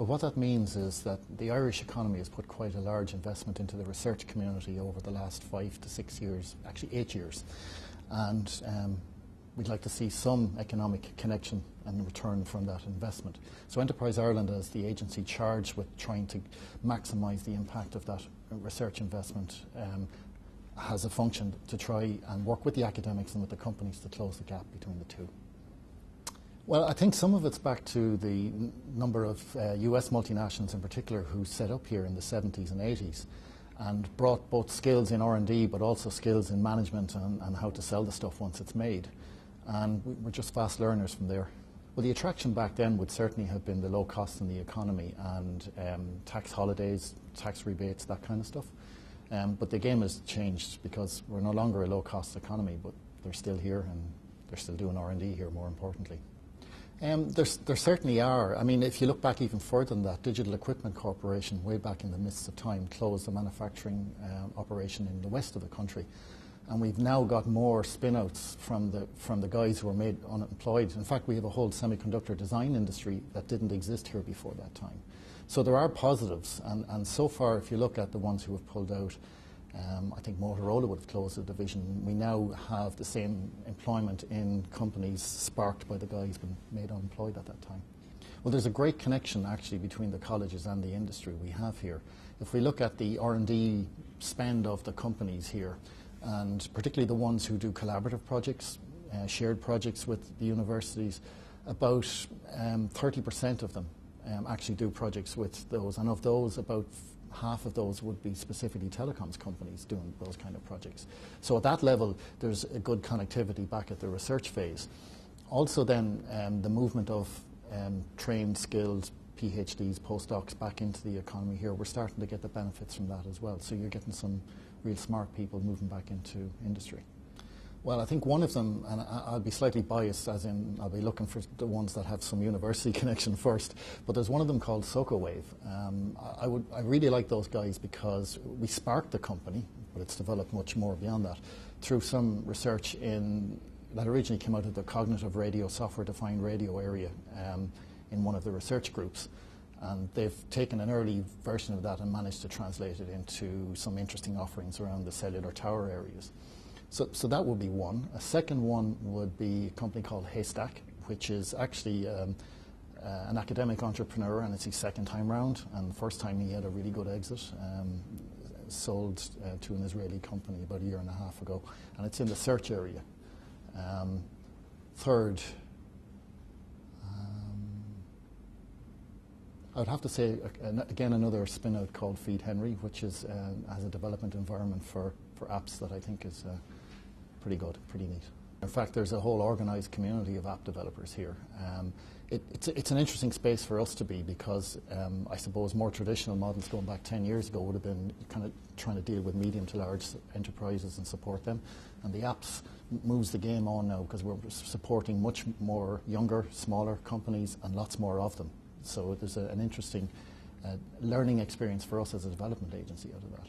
Well, what that means is that the Irish economy has put quite a large investment into the research community over the last 5 to 6 years, actually 8 years. And we'd like to see some economic connection and return from that investment. So Enterprise Ireland, as the agency charged with trying to maximise the impact of that research investment, has a function to try and work with the academics and with the companies to close the gap between the two. Well, I think some of it's back to the number of US multinationals in particular who set up here in the 70s and 80s and brought both skills in R&D but also skills in management and how to sell the stuff once it's made. And we're just fast learners from there. Well, the attraction back then would certainly have been the low cost in the economy and tax holidays, tax rebates, that kind of stuff. But the game has changed because we're no longer a low-cost economy, but they're still here and they're still doing R&D here, more importantly. There certainly are. I mean, if you look back even further than that, Digital Equipment Corporation, way back in the midst of time, closed a manufacturing operation in the west of the country. And we've now got more spin-outs from the guys who were made unemployed. In fact, we have a whole semiconductor design industry that didn't exist here before that time. So there are positives, and so far, if you look at the ones who have pulled out, I think Motorola would have closed the division. We now have the same employment in companies sparked by the guys being made unemployed at that time. Well, there's a great connection actually between the colleges and the industry we have here. If we look at the R&D spend of the companies here, and particularly the ones who do collaborative projects, shared projects with the universities, about 30% of them actually do projects with those, and of those, about half of those would be specifically telecoms companies doing those kind of projects. So at that level, there's a good connectivity back at the research phase. Also then, the movement of trained, skilled PhDs, postdocs back into the economy here, we're starting to get the benefits from that as well. So you're getting some real smart people moving back into industry. Well, I think one of them, and I'll be slightly biased, as in I'll be looking for the ones that have some university connection first, but there's one of them called SocoWave. I really like those guys because we sparked the company, but it's developed much more beyond that, through some research that originally came out of the cognitive radio, software-defined radio area in one of the research groups. And they've taken an early version of that and managed to translate it into some interesting offerings around the cellular tower areas. So that would be one. A second one would be a company called Haystack, which is actually an academic entrepreneur, and it's his second time round. And the first time he had a really good exit, sold to an Israeli company about 1.5 years ago, and it's in the search area. Third, I would have to say, again, another spin-out called Feed Henry, which has a development environment for apps that I think is pretty good, pretty neat. In fact, there's a whole organised community of app developers here. It's an interesting space for us to be because I suppose more traditional models going back 10 years ago would have been kind of trying to deal with medium to large enterprises and support them. And the apps moves the game on now because we're supporting much more younger, smaller companies and lots more of them. So there's an interesting learning experience for us as a development agency out of that.